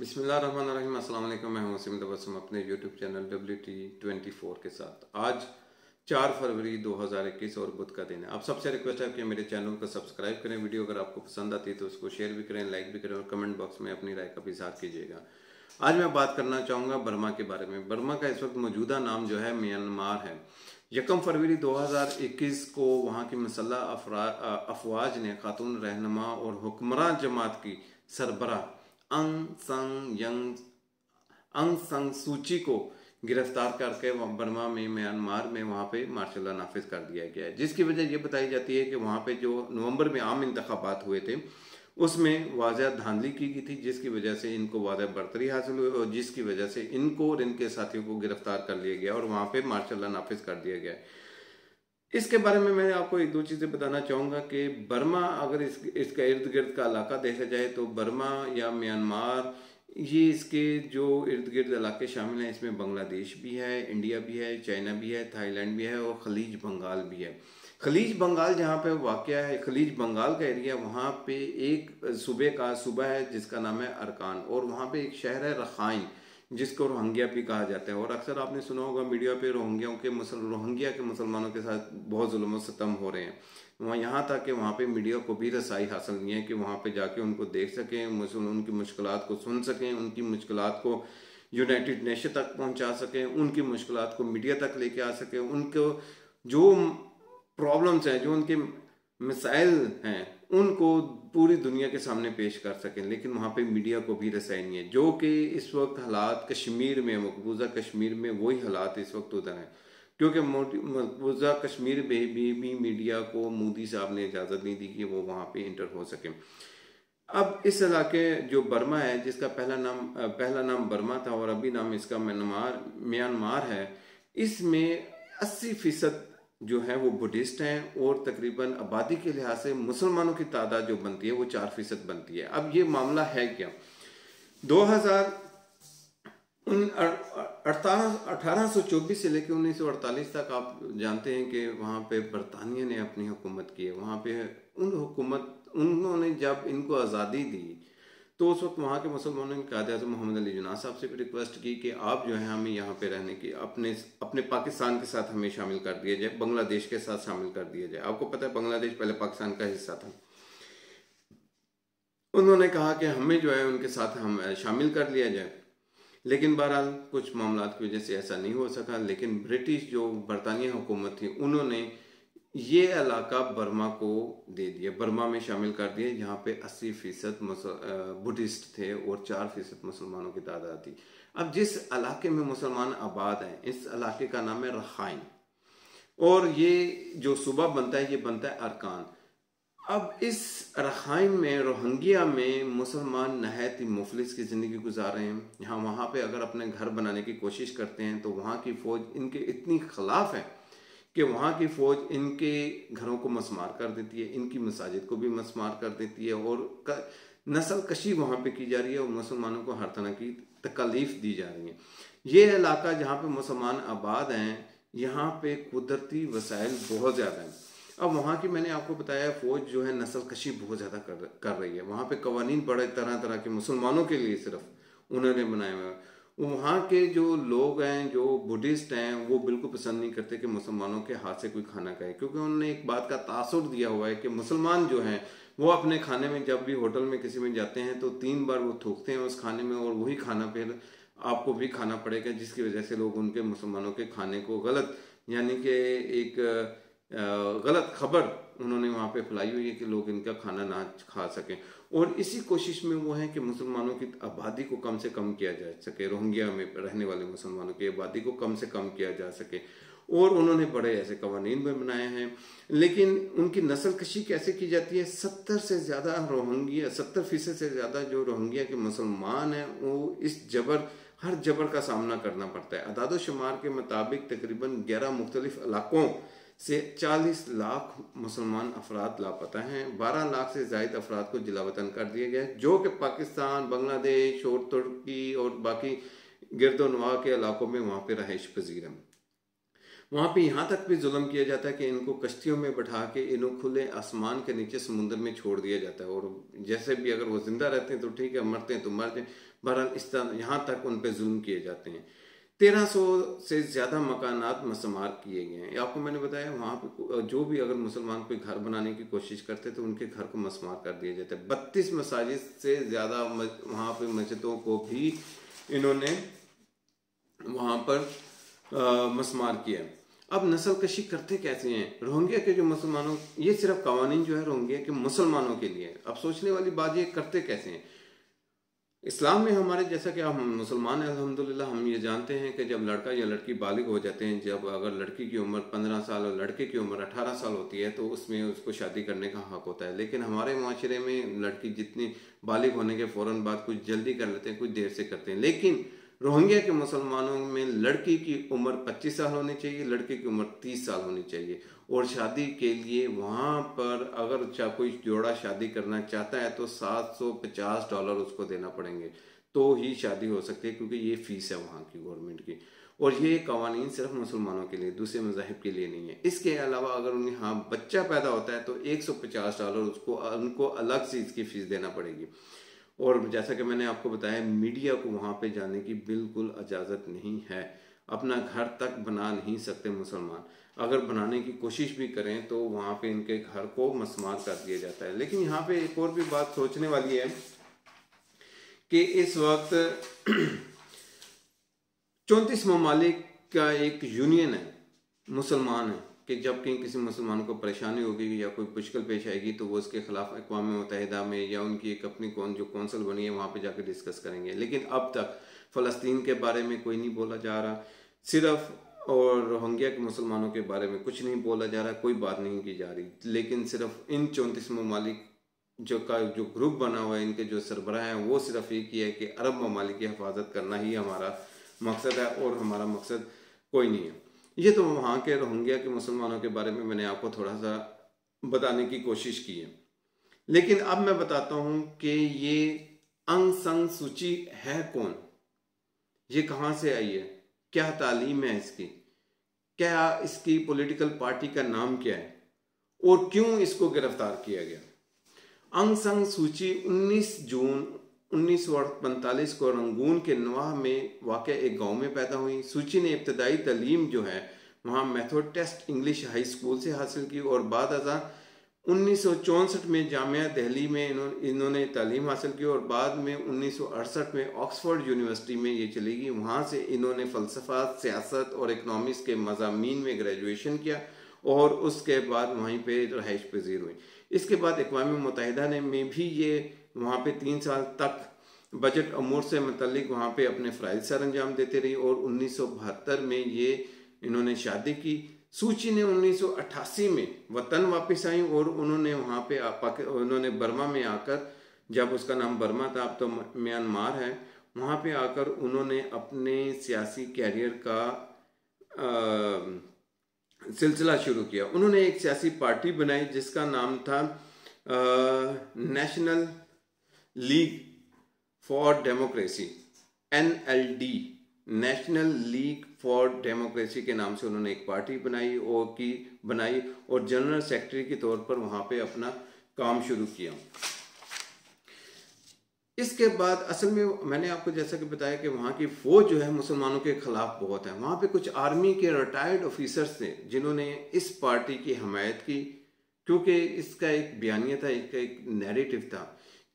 बिस्मिल्लाहिर्रहमानिर्रहीम। अस्सलाम वालेकुम। मैं हूं वसीम तबस्सुम अपने यूट्यूब चैनल WT24 के साथ। आज 4 फरवरी 2021 और बुध का दिन है। आप सबसे रिक्वेस्ट है कि मेरे चैनल को सब्सक्राइब करें। वीडियो अगर आपको पसंद आती है तो उसको शेयर भी करें, लाइक भी करें और कमेंट बॉक्स में अपनी राय का भी इज़हार कीजिएगा। आज मैं बात करना चाहूँगा बर्मा के बारे में। बर्मा का इस वक्त मौजूदा नाम जो है म्यांमार है। 1 फरवरी 2021 को वहाँ की मुसल्लह अफवाज ने खातून रहनुमा और हुक्मरान जमात की सरबराह अंग सन सूची को गिरफ्तार करके बर्मा में म्यांमार में वहाँ पे मार्शल लॉ नाफिज कर दिया गया है, जिसकी वजह ये बताई जाती है कि वहाँ पे जो नवंबर में आम इंतखाबात हुए थे उसमें वाज़ह धांधली की गई थी, जिसकी वजह से इनको वाज़ह बरतरी हासिल हुई और जिसकी वजह से इनको और इनके साथियों को गिरफ्तार कर लिया गया और वहाँ पे मार्शल लॉ नाफिज कर दिया गया। इसके बारे में मैं आपको एक दो चीज़ें बताना चाहूँगा कि बर्मा, अगर इसका इर्द गिर्द का इलाका देखा जाए तो बर्मा या म्यांमार, ये इसके जो इर्द गिर्द इलाके शामिल हैं इसमें बांग्लादेश भी है, इंडिया भी है, चाइना भी है, थाईलैंड भी है और खलीज बंगाल भी है। खलीज बंगाल जहाँ पे वाक़या है, खलीज बंगाल का एरिया, वहाँ पे एक सूबा है जिसका नाम है अरकान और वहाँ पे एक शहर है रखाइन जिसको रोहिंग्या भी कहा जाता है। और अक्सर आपने सुना होगा मीडिया पे रोहिंग्या के मुसलमानों के साथ बहुत जुल्म और सितम हो रहे हैं। वहाँ यहाँ तक कि वहाँ पे मीडिया को भी रसाई हासिल नहीं है कि वहाँ पे जाके उनको देख सकें, उनकी मुश्किलात को सुन सकें, उनकी मुश्किलात को यूनाइटेड नेशन तक पहुँचा सकें, उनकी मुश्किलात को मीडिया तक लेके आ सकें, उनको जो प्रॉब्लम्स हैं, जो उनके मिसाइल हैं, उनको पूरी दुनिया के सामने पेश कर सकें। लेकिन वहाँ पे मीडिया को भी रसाई नहीं है, जो कि इस वक्त हालात कश्मीर में, मकबूजा कश्मीर में वही हालात इस वक्त उधर हैं, क्योंकि मकबूजा कश्मीर में भी मीडिया को मोदी साहब ने इजाज़त नहीं दी कि वो वहाँ पे इंटर हो सके। अब इस इलाके जो बर्मा है, जिसका पहला नाम बर्मा था और अभी नाम इसका म्यांमार है, इसमें 80% जो है वो बुद्धिस्ट हैं और तकरीबन आबादी के लिहाज से मुसलमानों की तादाद जो बनती है वो 4% बनती है। अब ये मामला है क्या, 1824 से लेकर 1948 तक आप जानते हैं कि वहाँ पे बरतानिया ने अपनी हुकूमत की है। वहाँ पे उन्होंने जब इनको आज़ादी दी तो उस वक्त वहाँ के मुसलमानों ने कायद-ए-आज़म मोहम्मद अली जिन्ना साहब से भी रिक्वेस्ट की कि आप जो है हमें यहाँ पे रहने की अपने पाकिस्तान के साथ हमें शामिल कर दिया जाए, बांग्लादेश के साथ शामिल कर दिया जाए। आपको पता है बांग्लादेश पहले पाकिस्तान का हिस्सा था। उन्होंने कहा कि हमें जो है उनके साथ हम शामिल कर लिया जाए, लेकिन बहरहाल कुछ मामला की वजह से ऐसा नहीं हो सका। लेकिन ब्रिटिश जो बरतानिया हुकूमत थी उन्होंने ये इलाका बर्मा को दे दिया, बर्मा में शामिल कर दिया, जहाँ पे 80% बुद्धिस्ट थे और 4% मुसलमानों की तादाद थी। अब जिस इलाके में मुसलमान आबाद हैं, इस इलाके का नाम है रखाइन और ये जो सूबा बनता है ये बनता है अरकान। अब इस रखाइन में, रोहिंग्या में मुसलमान नहायत ही मुफलिस की ज़िंदगी गुजार रहे हैं। यहाँ वहाँ पे अगर अपने घर बनाने की कोशिश करते हैं तो वहाँ की फ़ौज इनके इतनी खिलाफ है कि वहाँ की फ़ौज इनके घरों को मस्मार कर देती है, इनकी मसाजिद को भी मस्मार कर देती है और नस्ल कशी वहाँ पे की जा रही है और मुसलमानों को हर तरह की तकलीफ दी जा रही है। ये इलाका जहाँ पे मुसलमान आबाद हैं, यहाँ पे कुदरती वसाइल बहुत ज़्यादा हैं। अब वहाँ की मैंने आपको बताया फ़ौज जो है नस्ल कशी बहुत ज़्यादा कर रही है। वहाँ पे कवानीन बड़े तरह तरह के मुसलमानों के लिए सिर्फ उन्होंने बनाए हुए हैं। वहाँ के जो लोग हैं, जो बुद्धिस्ट हैं, वो बिल्कुल पसंद नहीं करते कि मुसलमानों के हाथ से कोई खाना खाए, क्योंकि उन्होंने एक बात का तासुर दिया हुआ है कि मुसलमान जो हैं वो अपने खाने में, जब भी होटल में किसी में जाते हैं तो 3 बार वो थूकते हैं उस खाने में और वही खाना फिर आपको भी खाना पड़ेगा, जिसकी वजह से लोग उनके मुसलमानों के खाने को गलत, यानी कि एक गलत खबर उन्होंने वहाँ पे फैलाई हुई है कि लोग इनका खाना ना खा सकें। और इसी कोशिश में वो है कि मुसलमानों की आबादी को कम से कम किया जा सके, रोहिंग्या में रहने वाले मुसलमानों की आबादी को कम से कम किया जा सके। और उन्होंने बड़े ऐसे कवानीन भी बनाए हैं। लेकिन उनकी नस्ल कशी कैसे की जाती है, 70% से ज़्यादा जो रोहिंग्या के मुसलमान हैं वो इस हर जबर का सामना करना पड़ता है। अदाद शुमार के मुताबिक तकरीबन 11 मुख्तलिफ इलाकों से 40 लाख मुसलमान अफराद लापता हैं। 12 लाख से ज़ायद अफराद को जिला वतन कर दिया गया है, जो कि पाकिस्तान, बांग्लादेश और तुर्की और बाकी गिरदोनवा के इलाकों में वहाँ पे रहाइश पजीर हैं। वहाँ पे यहाँ तक भी जुल्म किया जाता है कि इनको कश्तियों में बैठा के इन्हों खुले आसमान के नीचे समुद्र में छोड़ दिया जाता है, और जैसे भी अगर वो जिंदा रहते हैं तो ठीक है, मरते हैं तो मर जाए। बहरहाल इस तरह यहाँ तक उन पर जुल्म किए जाते हैं। 1300 से ज़्यादा मकानात मसमार किए गए हैं। आपको मैंने बताया वहाँ पे जो भी अगर मुसलमान कोई घर बनाने की कोशिश करते तो उनके घर को मसमार कर दिया जाता है। 32 मसाजिद से ज़्यादा वहाँ पे मस्जिदों को भी इन्होंने वहाँ पर मसमार किया। अब नस्ल कशी करते कैसे हैं रोहिंग्या के जो मुसलमानों, ये सिर्फ कवानीन जो है रोहिंग्या के मुसलमानों के लिए। अब सोचने वाली बात ये करते कैसे हैं। इस्लाम में हमारे, जैसा कि हम मुसलमान हैं अल्हम्दुलिल्लाह, हम ये जानते हैं कि जब लड़का या लड़की बालिग हो जाते हैं, जब अगर लड़की की उम्र 15 साल और लड़के की उम्र 18 साल होती है तो उसमें उसको शादी करने का हक होता है। लेकिन हमारे माशरे में लड़की जितनी बालिग होने के फ़ौरन बाद कुछ जल्दी कर लेते हैं, कुछ देर से करते हैं। लेकिन रोहिंग्या के मुसलमानों में लड़की की उम्र 25 साल होनी चाहिए, लड़के की उम्र 30 साल होनी चाहिए। और शादी के लिए वहाँ पर अगर कोई जोड़ा शादी करना चाहता है तो $750 उसको देना पड़ेंगे, तो ही शादी हो सकती है, क्योंकि ये फीस है वहाँ की गवर्नमेंट की। और ये कवानीन सिर्फ मुसलमानों के लिए, दूसरे मज़ाहिब के लिए नहीं है। इसके अलावा अगर उन्हें यहाँ बच्चा पैदा होता है तो $150 उनको अलग से इसकी फीस देना पड़ेगी। और जैसा कि मैंने आपको बताया, मीडिया को वहाँ पे जाने की बिल्कुल इजाज़त नहीं है। अपना घर तक बना नहीं सकते मुसलमान, अगर बनाने की कोशिश भी करें तो वहाँ पे इनके घर को मसमार कर दिया जाता है। लेकिन यहाँ पे एक और भी बात सोचने वाली है कि इस वक्त 34 ममालिक का एक यूनियन है, मुसलमान है, कि जब कहीं किसी मुसलमान को परेशानी होगी या कोई मुश्किल पेश आएगी तो वो उसके खिलाफ अक़वाम मुत्तहिदा में या उनकी एक अपनी जो कौंसिल बनी है वहाँ पे जाकर डिस्कस करेंगे। लेकिन अब तक फ़लस्तीन के बारे में कोई नहीं बोला जा रहा, सिर्फ और रोहिंग्या के मुसलमानों के बारे में कुछ नहीं बोला जा रहा, कोई बात नहीं की जा रही। लेकिन सिर्फ इन 34 ममालिक जो ग्रुप बना हुआ है, इनके जो सरबराह हैं, वो सिर्फ एक ही है कि अरब ममालिक की हिफाजत करना ही हमारा मकसद है और हमारा मकसद कोई नहीं है। ये तो वहाँ के रोहिंग्या के मुसलमानों के बारे में मैंने आपको थोड़ा सा बताने की कोशिश की है। लेकिन अब मैं बताता हूँ कि ये अंग संग सूची है कौन, ये कहाँ से आई है, क्या तालीम है इसकी, क्या इसकी पॉलिटिकल पार्टी का नाम क्या है और क्यों इसको गिरफ्तार किया गया। अंग संग सूची 19 जून 1948 को रंगून के नवाह में वाक़ एक गांव में पैदा हुई। सूची ने इब्तदाई तालीम जो है वहाँ Methodist English High School से हासिल की और बाद 1964 में जामिया दिल्ली में इन्होंने तालीम हासिल की और बाद में 1968 में ऑक्सफोर्ड यूनिवर्सिटी में ये चली गई। वहाँ से इन्होंने फ़लसफ़ा, सियासत और इकनॉमिक्स के मज़ामीन में ग्रेजुएशन किया और उसके बाद वहीं पे रहाइश पजीर हुई। इसके बाद अक़वाम मुत्तहिदा ने में भी ये वहाँ पे 3 साल तक बजट अमूर से मुतल्लिक वहाँ पे अपने फ़राइज़ सर अंजाम देते रही और 1972 में ये इन्होंने शादी की। सूची ने 1988 में वतन वापस आई और उन्होंने वहाँ पे उन्होंने बर्मा में आकर, जब उसका नाम बर्मा था अब तो म्यांमार है, वहाँ पे आकर उन्होंने अपने सियासी कैरियर का सिलसिला शुरू किया। उन्होंने एक सियासी पार्टी बनाई जिसका नाम था national league for democracy, NLD, national league for democracy के नाम से उन्होंने एक पार्टी बनाई और जनरल सेक्रेटरी के तौर पर वहाँ पे अपना काम शुरू किया। इसके बाद असल में मैंने आपको जैसा कि बताया कि वहाँ की फौज जो है मुसलमानों के खिलाफ बहुत है। वहाँ पे कुछ आर्मी के रिटायर्ड ऑफिसर्स थे जिन्होंने इस पार्टी की हमायत की, क्योंकि इसका एक बयानिया था, एक नैरेटिव था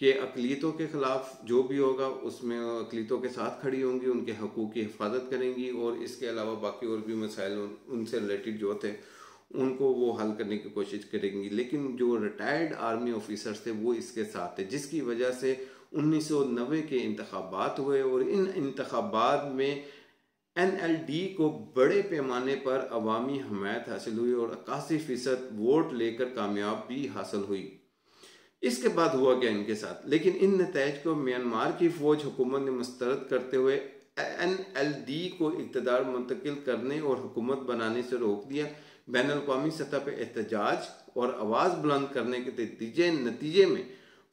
कि अक़लियतों के ख़िलाफ़ जो भी होगा उसमें अक़लियतों के साथ खड़ी होंगी, उनके हकूक़ की हिफाजत करेंगी और इसके अलावा बाकी और भी मसाइल उनसे रिलेटेड जो थे उनको वो हल करने की कोशिश करेंगी। लेकिन जो रिटायर्ड आर्मी ऑफिसर्स थे वो इसके साथ थे, जिसकी वजह से 1990 के इंतखाबात हुए और इन इंतखाबात में NLD को बड़े पैमाने पर अवामी हमायत हासिल हुई और 81% वोट लेकर कामयाब भी हासिल हुई। इसके बाद हुआ क्या इनके साथ, लेकिन इन नतैज को म्यांमार की फ़ौज हुकूमत ने मुस्तरद करते हुए NLD को इक़्तिदार मुंतकिल करने और हुकूमत बनाने से रोक दिया। बैनुल-अक़वामी सतह पर एहतजाज और आवाज़ बुलंद करने के नतीजे में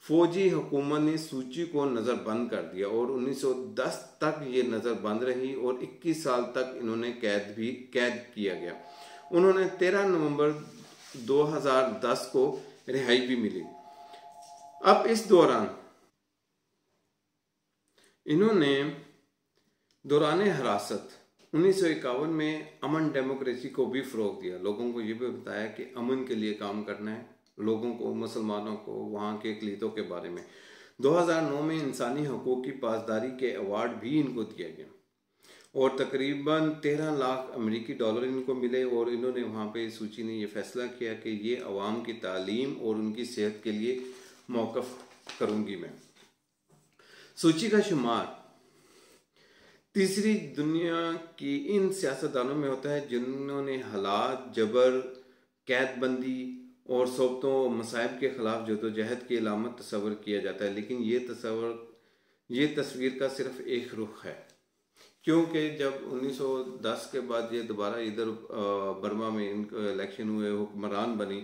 फौजी हुकूमत ने सूची को नज़रबंद कर दिया और 1910 तक ये नज़रबंद रही और 21 साल तक इन्होंने कैद किया गया। उन्होंने 13 नवंबर 2010 को रिहाई भी मिली। अब इस दौरान इन्होंने दौरान हिरासत 1951 में अमन डेमोक्रेसी को भी फ़रोग़ दिया। लोगों को ये भी बताया कि अमन के लिए काम करना है, लोगों को, मुसलमानों को, वहाँ के अक़लीतों के बारे में। 2009 में इंसानी हकूक़ की पासदारी के अवार्ड भी इनको दिया गया और तकरीबन 13 लाख अमेरिकी डॉलर इनको मिले और इन्होंने वहाँ पे सूची ने ये फैसला किया कि ये अवाम की तालीम और उनकी सेहत के लिए मौक़िफ़ करूँगी मैं। सूची का शुमार तीसरी दुनिया की इन सियासतदानों में होता है जिन्होंने हालात, जबर, कैदबंदी और सोबतों और मसाइब के ख़िलाफ़ जदोजहद की अलामत तस्वर किया जाता है। लेकिन ये तस्वीर का सिर्फ एक रुख है, क्योंकि जब 1910 के बाद ये दोबारा इधर बर्मा में इनके इलेक्शन हुए, हुक्मरान बनी,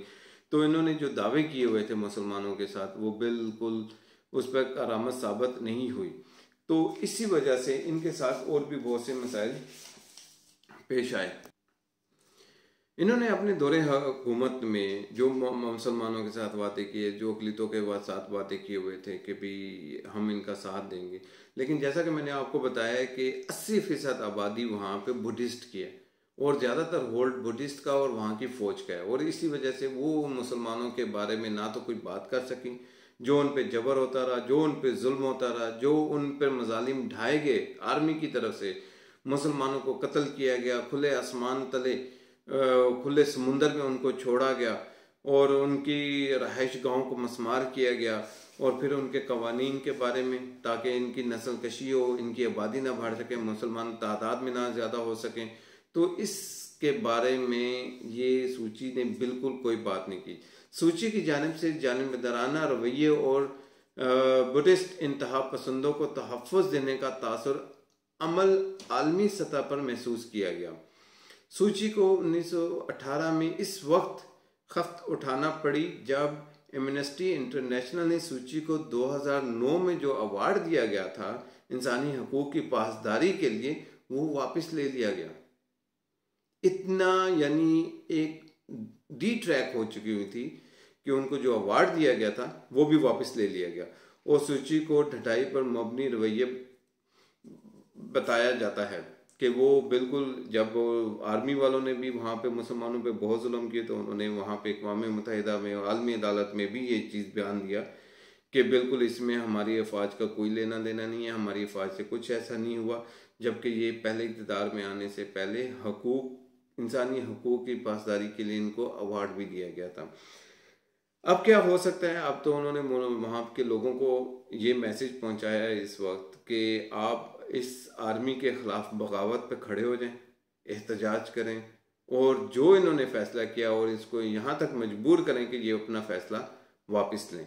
तो इन्होंने जो दावे किए हुए थे मुसलमानों के साथ वो बिल्कुल उस पर करामत साबित नहीं हुई। तो इसी वजह से इनके साथ और भी बहुत से मसाइल पेश आए। इन्होंने अपने दौरे हुकूमत में जो मुसलमानों के साथ बातें की, जो अक़लीतों के साथ बातें किए हुए थे कि भी हम इनका साथ देंगे, लेकिन जैसा कि मैंने आपको बताया है कि 80% आबादी वहाँ पे बुद्धिस्ट की है और ज़्यादातर होल्ड बुद्धिस्ट का और वहाँ की फ़ौज का है और इसी वजह से वो मुसलमानों के बारे में ना तो कोई बात कर सकें। जो उन पे जबर होता रहा, जो उन पे जुल्म होता रहा, जो उन पर मजालिम ढाए गए आर्मी की तरफ से, मुसलमानों को कत्ल किया गया, खुले आसमान तले, खुले समुंदर में उनको छोड़ा गया और उनकी रहाइश गाहों को मसमार किया गया और फिर उनके कवानीन के बारे में, ताकि इनकी नस्ल कशी हो, इनकी आबादी ना बढ़ सके, मुसलमान तादाद में ना ज़्यादा हो सकें। तो इसके बारे में ये सूची ने बिल्कुल कोई बात नहीं की। सूची की जानिब से जानिबदाराना रवैये और बुद्धिस्ट इंतहा पसंदों को तहफ़्फ़ुज़ देने का तासुर अमल आलमी सतह पर महसूस किया गया। सूची को 1918 में इस वक्त खफ्त उठाना पड़ी जब एमनेस्टी इंटरनेशनल ने सूची को 2009 में जो अवार्ड दिया गया था इंसानी हकूक़ की पासदारी के लिए, वो वापस ले लिया गया। इतना यानी एक डी ट्रैक हो चुकी हुई थी कि उनको जो अवार्ड दिया गया था वो भी वापस ले लिया गया और सूची को ढटाई पर मबनी रवैये बताया जाता है कि वो बिल्कुल, जब आर्मी वालों ने भी वहाँ पे मुसलमानों पे बहुत जुल्म किए तो उन्होंने वहाँ पे अक़वाम मुत्तहिदा में और आलमी अदालत में भी ये चीज़ बयान दिया कि बिल्कुल इसमें हमारी अफवाज का कोई लेना देना नहीं है, हमारी अफवाज से कुछ ऐसा नहीं हुआ, जबकि ये पहले इक़्तिदार में आने से पहले इंसानी हकूक़ की पासदारी के लिए इनको अवार्ड भी दिया गया था। अब क्या हो सकता है? अब तो उन्होंने वहाँ के लोगों को ये मैसेज पहुँचाया है इस वक्त कि आप इस आर्मी के ख़िलाफ़ बगावत पे खड़े हो जाएं, एहतजाज करें और जो इन्होंने फ़ैसला किया और इसको यहाँ तक मजबूर करें कि ये अपना फ़ैसला वापस लें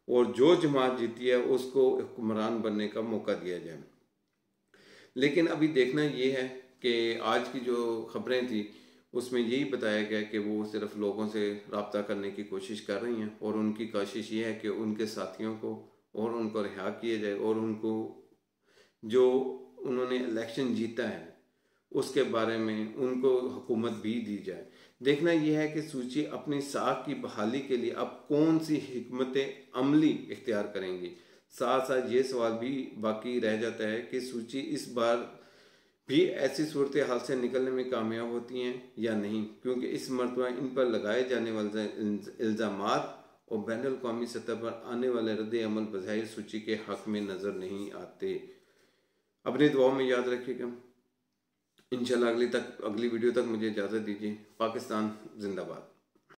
और जो जमात जीती है उसको हुक्मरान बनने का मौका दिया जाए। लेकिन अभी देखना ये है कि आज की जो ख़बरें थी उसमें यही बताया गया कि वो सिर्फ लोगों से रब्ता करने की कोशिश कर रही हैं और उनकी कोशिश ये है कि उनके साथियों को और उनको रिहा किया जाए और उनको जो उन्होंने इलेक्शन जीता है उसके बारे में उनको हुकूमत भी दी जाए। देखना यह है कि सूची अपनी साख की बहाली के लिए अब कौन सी हिकमत अमली इख्तियार करेंगी। साथ साथ ये सवाल भी बाकी रह जाता है कि सूची इस बार भी ऐसी सूरत हाल से निकलने में कामयाब होती हैं या नहीं, क्योंकि इस मरतबा इन पर लगाए जाने वाले इल्ज़ामात और बैनुल अक़वामी सतह पर आने वाले रद्द अमल बज़ाहिर सूची के हक़ में नज़र नहीं आते। अपनी दुआओं में याद रखिएगा। इंशाल्लाह अगली वीडियो तक मुझे इजाज़त दीजिए। पाकिस्तान जिंदाबाद।